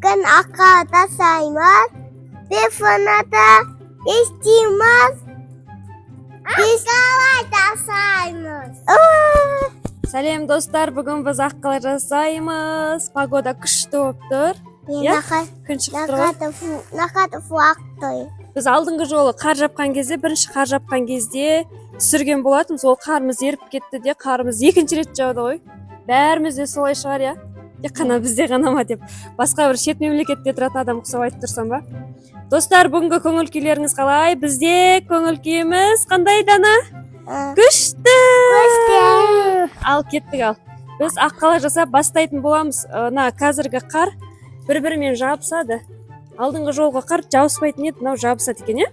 Bugün akada saymaz. Bir fırnada içtiğimiz. Biz akada saymaz. Салем достар, бүгін біз аққала жасаймыз. Погода күшті болып тұр. Күн шығып тұр. Нақады фуақты. Біз алдыңғы жолы қар жапқан кезде, бірінші қар жапқан кезде түсірген болатынбыз. Ол қарымыз еріп кетті де, қарымыз екінші рет жауды ғой. Бәріміз де солай шығар, я? Тек қана бізде ғана ма деп. Басқа бір шет мемлекетте тұратын адам ұқсап айтып тұрсам ба? Достар, бүгінгі көңіл күйлеріңіз қалай? Бізде көңіл күйіміз қандай, Дана? Күшті! Ал кеттік ал. Біз аққала жасап бастайтын боламыз. Қазіргі қар бір-бірімен жабысады. Алдыңғы жолғы қар жабыспайтын еді, мынау жабысады екен, е?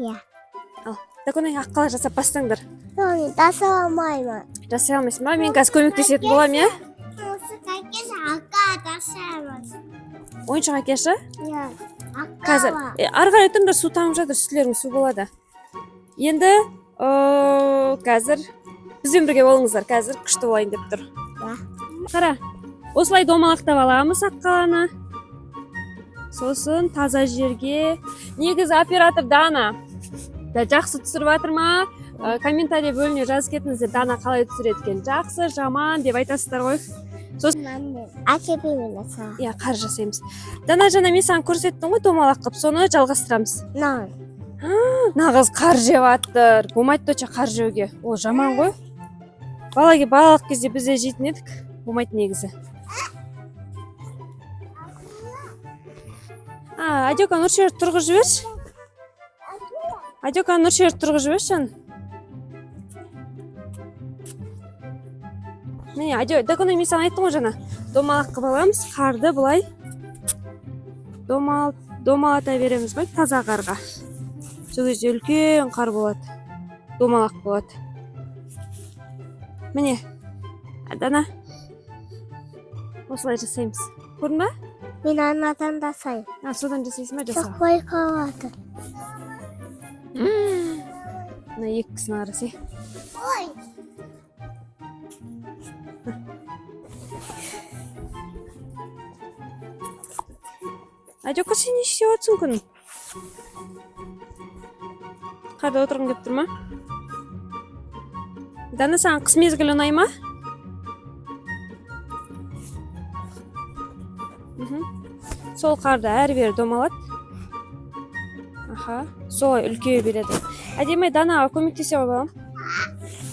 Иә. Ал, дәкөнен аққала жасап бастаңдар. Жасай алмаймын. Жасай алмайсың ба? Мен қазір көмектесетін болам, е? Осы қайкес ақада жасаймыз. Ойыншық әкеші? Иә. Қазір, ары қарай тұрыңдар, су тамып жатыр, үстілерің су болады. Енді қазір бізбен бірге болыңыздар, қазір күшті болайын деп тұр. Қара, осылай домалақтап аламыз аққаланы. Сосын таза жерге. Негізі оператор Дана жақсы түсіріп жатыр ма? Комментарий бөліне жазып кетіңіздер, Дана қалай түсіреді екен. Жақсы, жаман деп айтасыздар ғой. Әкепеймін аса. Иә, қар жасаймыз. Дана, жаңа мен саған көрсеттім ғой, домалақ қып, соны жалғастырамыз. Нағыз қар жеп аттыр. Болмайды точа қар жеуге. Ол жаман ғой. Балалық кезде біз де жейтін едік. Болмайды негізі. Адека, Нұршер тұрғы жіберші. Адека, Нұршер тұрғы жіберші. Міне, Адека, мен саған айттым ғой жаңа. Домалақ қып аламыз, қарды бұлай. Домалата береміз ғой, таза қарға. Сол кезде үлкен қар болады. Домалақ болады. Міне, Дана. Осылай жасаймыз. Көрдің ба? Мен анадан да сай. Содан жасайсың ба? Жаса. Шықпай қалады. Мына екі кісінің арасы. Ой! Адека, сен не істеп жатсың күн? Қарда отырғың деп тұр ма? Дана, саған қыс мезгілі ұнай ма? Сол қарды әрі-бері домалады. Аха, солай үлкейе береді. Әдемі, Данаға көмектесе балам.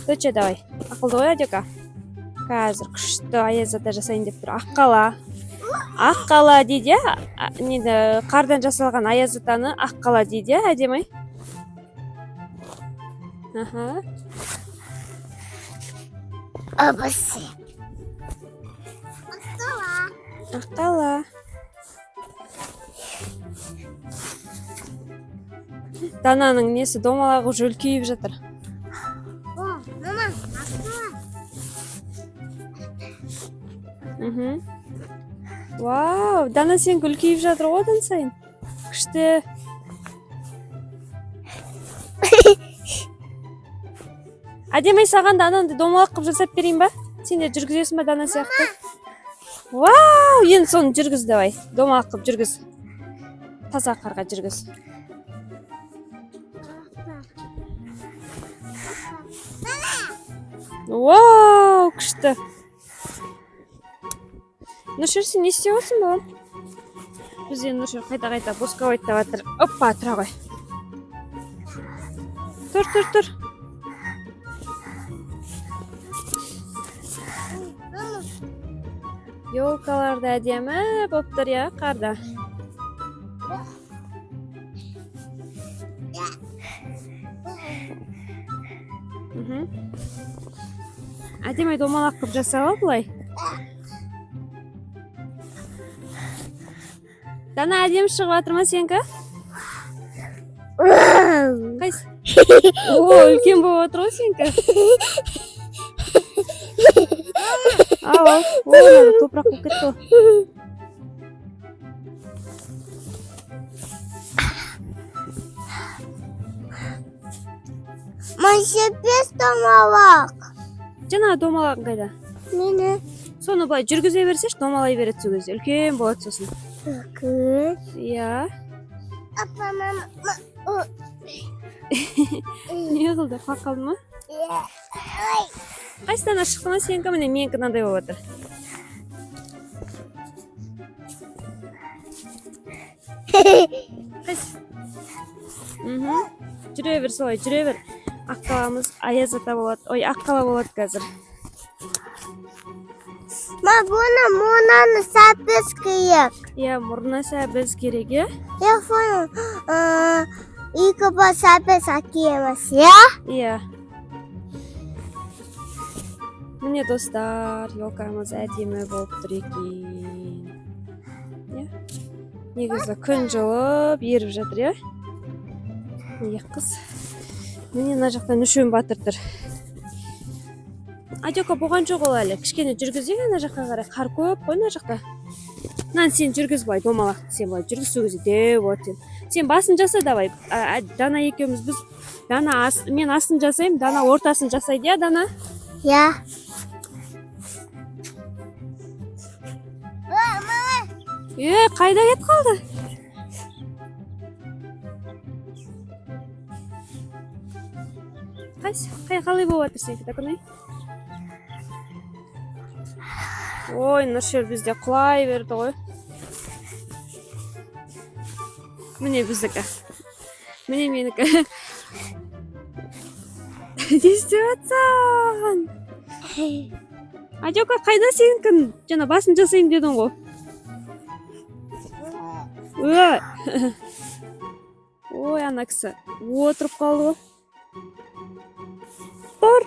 Төтше, давай. Ақылды ғой, Адека. Қазір күшті аязда жасайын деп тұр. Аққала дейді, қардан жасалған аязатаны аққала дейді, әдемі. Аха. Абасы. Аққала. Дананың несі домалағы уже үлкейіп жатыр. Мама, аққала. Вау, Дана, сен үлкейіп жатыр одан сайын. Күшті. Әдемей, саған Дананы домалақ қып жасап берейін ба? Сен де жүргізесің ба Дана сияқты? Вау, енді соны жүргіз, давай. Домалақ қып жүргіз. Таза қарға жүргіз. Вау, күшті. Нұршер, сен не істеп отырсың балам? Бізде Нұршер қайта-қайта босқа ойттап жатыр. Оппа, тұра ғой. Тұр. Елкаларды әдемі болып тұр, я, қарда. Әдемі домалақ қып жасала бұлай. Дана, әдемі шығып жатыр ма сенкі? Қайсы? Үлкен болып отыр ғой сенкі. Топырақ болып кетті. Мәшепес домалақ. Жаңа домалағың қайда? Мені. Соны былай жүргізе берсеш, домалай береді сол кезде. Үлкен болады сосын. Good. Iya. Apa mama? Не қылды? Қақалды ма? Қайсыдан шықты ма сенікі? Міне менікі мынандай болып отыр. Қайсы? Жүре бер солай, жүре бер. Аққаламыз аяз ата болады. Ой, аққала болады қазір. Ma buni Monani sabis kerak. Иә, мұрнына сәбіз керек, иә? Telefon iki bor sabis emas, ya? Иә. Міне достар, елкамыз әдемі болып тұр екен. Иә? Негізі күн жылып, еріп жатыр, иә? Міне қыз. Міне мына жақтан үшеуін батыр тұр. Адека болған жоқ ол әлі. Кішкене жүргізейік ана жаққа қарай. Қар көп қой мына жақта. Нан сен жүргіз былай, домалақты сен былай жүргіз сол кезде деп отыр. Сен басын жаса давай. Дана екеуміз біз мен асын жасаймын, Дана ортасын жасайды, иә, Дана? Ya. Қайда кет қалды? Қай қалай болып жатыр сенікі, доконай? Ой, Нұршер бізде құлай берді ғой. Міне біздікі. Міне менікі. Не істеп жатсың? Адека, қайда сенікін? Жаңа басын жасайын дедің ғой. Ой, ана кісі отырып қалды ғой. Тұр.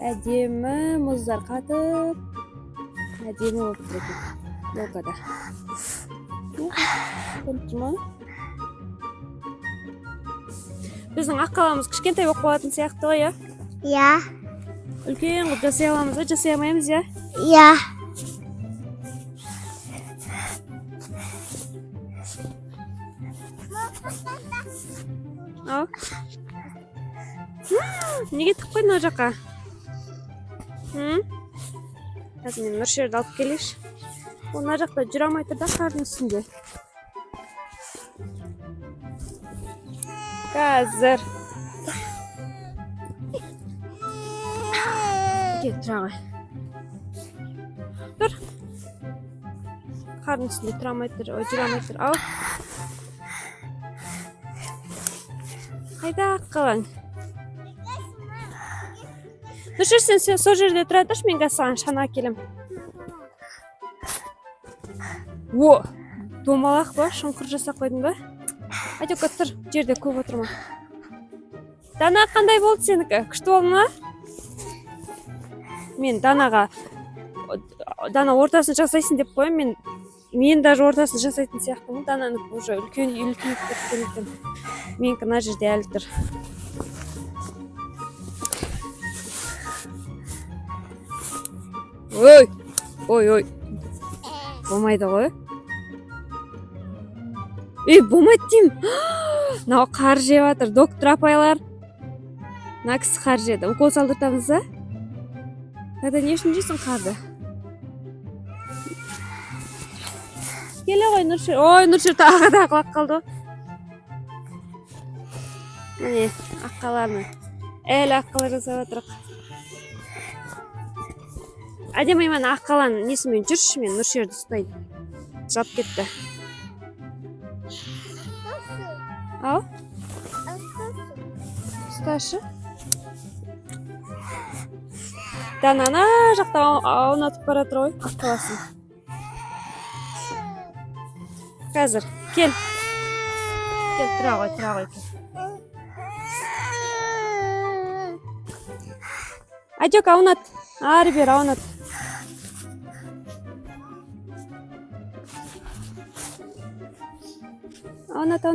Әдемі мұздар қатып. Әдемі болып тұр екен. Елкада. Көріп ма? Біздің аққаламыз кішкентай болып қалатын сияқты ғой, иә? Ya. Үлкен қылып жасай аламыз ба, жасай алмаймыз, иә? Ya. Ау. Неге тік қойдың ол жаққа? Қазір мен Нұршерді алып келейші. Ол мына жақта жүре алмай тұр да қардың үстінде. Қазір. Кет, тұра ғой. Тұр. Қардың үстінде жүре алмай тұр. Ау. Қайда аққалаң? Нұршер, сен сол жерде тұра тұршы, мен қазір саған шана әкелем. О, домалақ ба? Шұңқыр жасап қойдың ба? Адека тұр, жерде көп отырма. Дана қандай болды сенікі? Күшті болды ма? Мен Дана ортасын жасайсын деп қойым, мен даже ортасын жасайтын сияқтымын. Дананы уже үлкен кеткен. Менікі мына жерде әлі тұр. Ой. Болмайды ғой. Болмайды деймін. Мынау қар жеп жатыр, доктор апайлар. Мына кісі қар жеді. Укол салдыртамыз ба? Қайда не үшін жейсің қарды? Келе ғой Нұршер. Ой, Нұршер тағы да құлап қалды. Міне, аққаларны. Әлі аққалар жасап жатырық. Әдемі мен аққаланың несімен жүрші, мен Нұршерді ұстайды. Жап кетті. Ау? Ұсташы. Данана жақта аунатып бара тұр ғой, аққаласын. Қазір, кел. Кел, тұра ғой. Айдек, аунат. Ары бер, аунат. Аунат.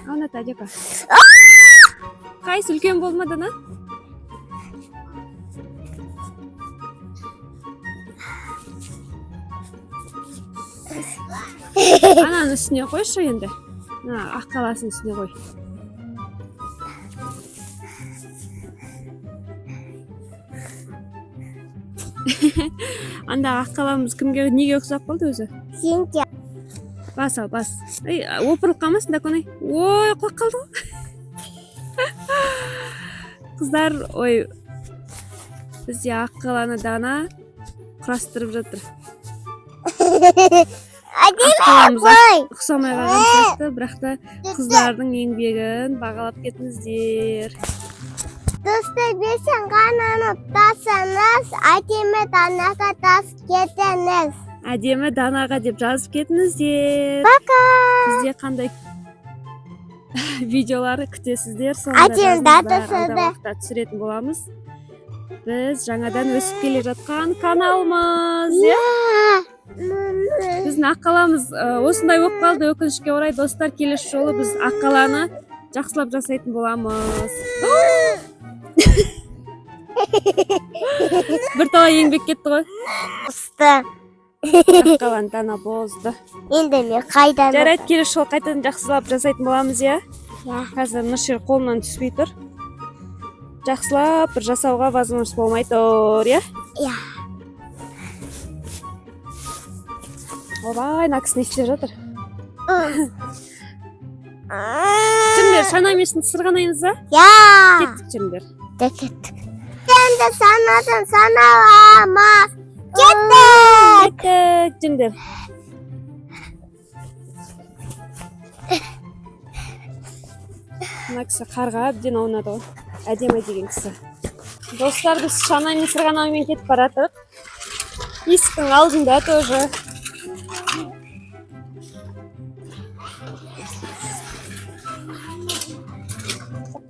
Аунат, Адека. Қайсы үлкен болды ма, Дана? Ананың үстіне қойшы енді. Аққаласын үстіне қой. Анда аққаламыз кімге неге ұқсап қалды өзі? Сенде. Бас ал, бас. Ай, опырылып қалмасын да көне. Ой, құлап қалды ғой. Қыздар, ой, бізде аққаланы Дана құрастырып жатыр. Аққаламыз ұқсамай қалған сияқты, бірақ та қыздардың еңбегін бағалап кетіңіздер. Достар, бесен қананы тасыңыз, әдемі Данаға тас кетіңіз. Әдемі Данаға деп жазып кетіңіздер. Пока. Бізде қандай видеолар күтесіздер, Әдемі алдағы Дана уақытта түсіретін боламыз. Біз жаңадан өсіп келе жатқан каналымыз. Біздің аққаламыз осындай болып қалды, өкінішке орай. Достар, келесі жолы біз аққаланы жақсылап жасайтын боламыз. Бір талай еңбек кетті ғой. Ұсты. Аққаланы Дана бозды. Енді мен қайдан? Жарайды, келесі жолы қайтадан жақсылап жасайтын боламыз, иә? Қазір Нұршер қолынан түспей тұр. Жақсылап бір жасауға возможность болмай тұр, иә? Обай, нақсы не істеп жатыр? Жүріңдер, шанамешін сырғанаймыз ба? Кеттік, жүріңдер. Кеттік. Енді санадың саналамас. Кеттік. Кеттік, жүріңдер. Мына кісі қарға әбден аунады ғой. Әдемі деген кісі. Достар, біз шанамен сырғанаумен кетіп баратық. Есіктің алдында тоже.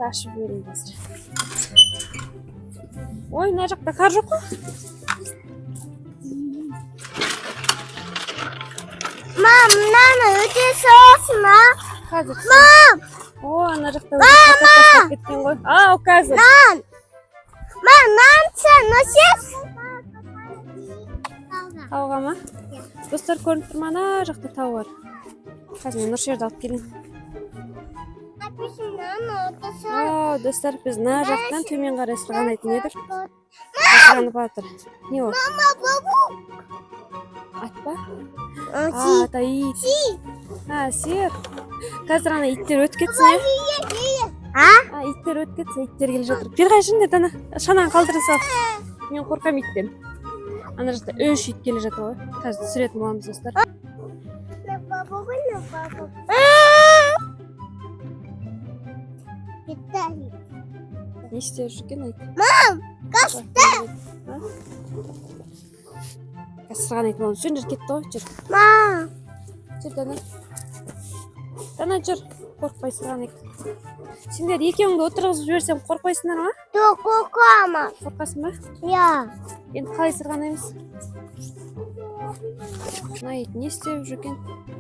Ашып жіберейін қазір. Ой, мына жақта қар жоқ қой. Мам, мынаны өте соғысын, а? Қазір. Мам! О, ана жақта өте кеткен ғой. Ау, қазір. Мам, нансы, носес? Тауға ма? Достар, көрініп тұр ма? Ана жақта тау бар. Қазір мен Нұршерді алып келейін. Ау, достар, біз мына жақтан төмен қарай сырғанайтын едік. Сырғанып жатыр. Не ол? Мама, бабу. Ат па? Ата ит. Сиыр. Қазір ана иттер өтіп кетсін, е? Иттер өтіп кетсін, иттер келе жатыр. Бері қай жүріңдер, Дана. Шананы қалдыра сал. Мен қорқам иттен. Ана жақта 3 ит келе жатыр ғой. Қазір түсіретін боламыз, достар. Не істеп жүрген айт? Мам, қашты. Қазір сырғанайтын боламыз. Жүріңдер, кетті ғой, жүр. Мам. Жүр, Дана. Дана, жүр. Қорқпай сырғанайық. Сендер екеуіңді отырғызып жіберсем қорқпайсыңдар ма? Жоқ, қорқамын. Қорқасың ба? Иә. Енді қалай сырғанаймыз? Мына ит не істеп жүрген?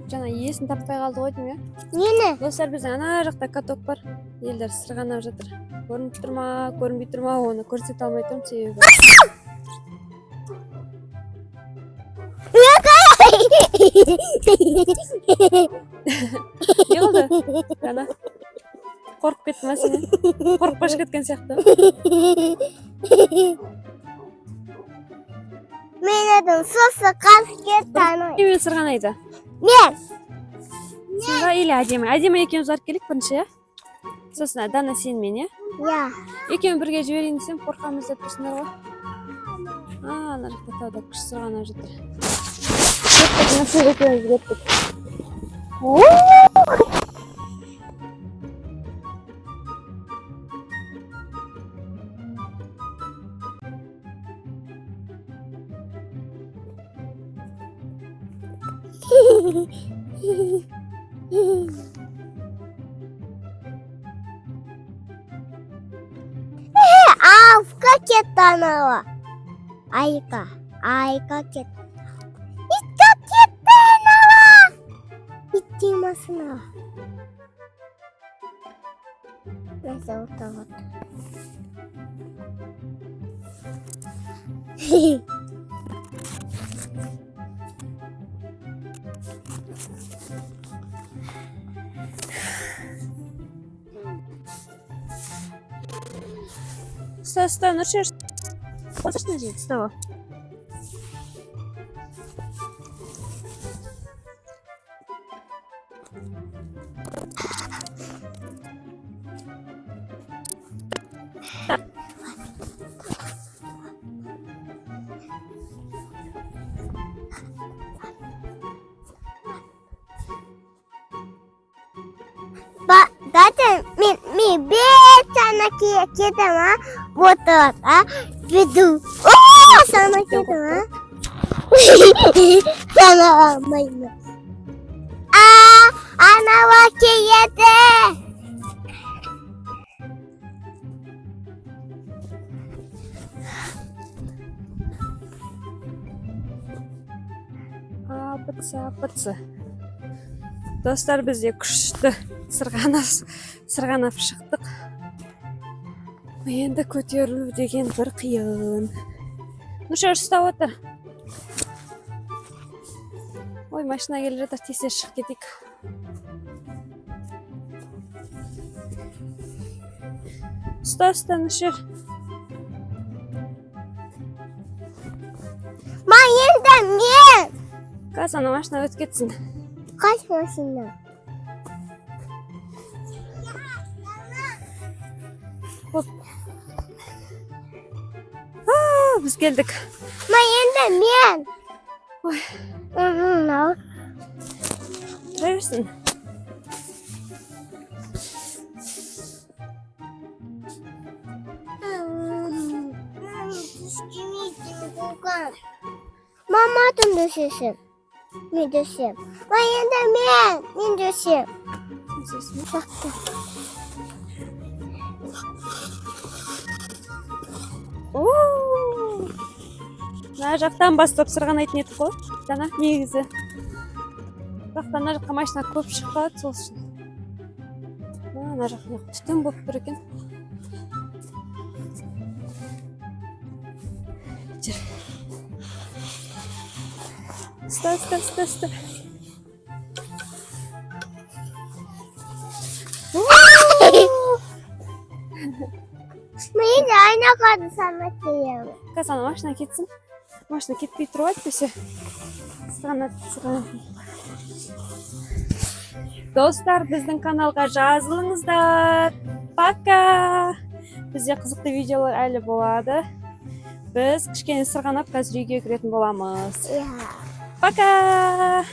Жаңа есін таппай қалды ғой деймін, иә? Нені? Достар, біздің ана жақта каток бар. Елдер сырғанап жатыр. Көрініп тұр ма, көрінбей тұр ма, оны көрсете алмай тұрмын, себебі. Не болды? Дана. Қорқып кетті ма сен? Қорқып кеткен сияқты. Мен едім сосы қасып кетті. Кіммен сырғанайды? Мен. Сен ба или әдемі? Әдемі екеуміз барып келейік бірінші, иә? Сосын Дана сен мен, иә? Иә. Екеуін бірге жіберейін десем, қорқамыз деп тұрсыңдар ғой. Ана жақта тауда күш сырғанап жатыр. Кеттік, Нұршер екеуміз кеттік. Авқа кетті анауы. Айқа кетті. Итқа кетті анауы. Ит демасын ау. Нәсе отағыт. Ұста, Нұршер. Қосышына жейді, ұста ол. Zaten bir tane kedi var. Motorda. Video. Sana kedi var. Sana almayın. Ana bak kedi. Апыцы. Достар, бізде күшті сырғанап шықтық. Енді көтерілу деген бір қиын. Нұрша ұстап отыр. Ой, машина келе жатыр, тез шығып кетейік. Ұста, Нұрша. Мен. Қазір ана машина өтіп кетсін. Kaç машина? Хоп. Біз келдік. Мен. Ой, Onu тұра берсін. Mama düşürsün. Ne düşeyim? Ben düşeyim. Baktım. Мына жақтан бастап сырғанайтын едік қой. Жаңа негізі. Бірақ та мына жаққа машина көп шықпады, сол үшін. Мына жақта түтін болып тұр екен. Жүр. Ұста. Мен de ayna kaldı sana diyeyim. Қазір ана машина кетсін. Машина кетпей тұрып әйтпесе. Сырғанап. Достар, біздің каналға жазылыңыздар. Пока. Бізде қызықты видеолар әлі болады. Біз кішкене сырғанап қазір үйге кіретін боламыз. Ya. Пока.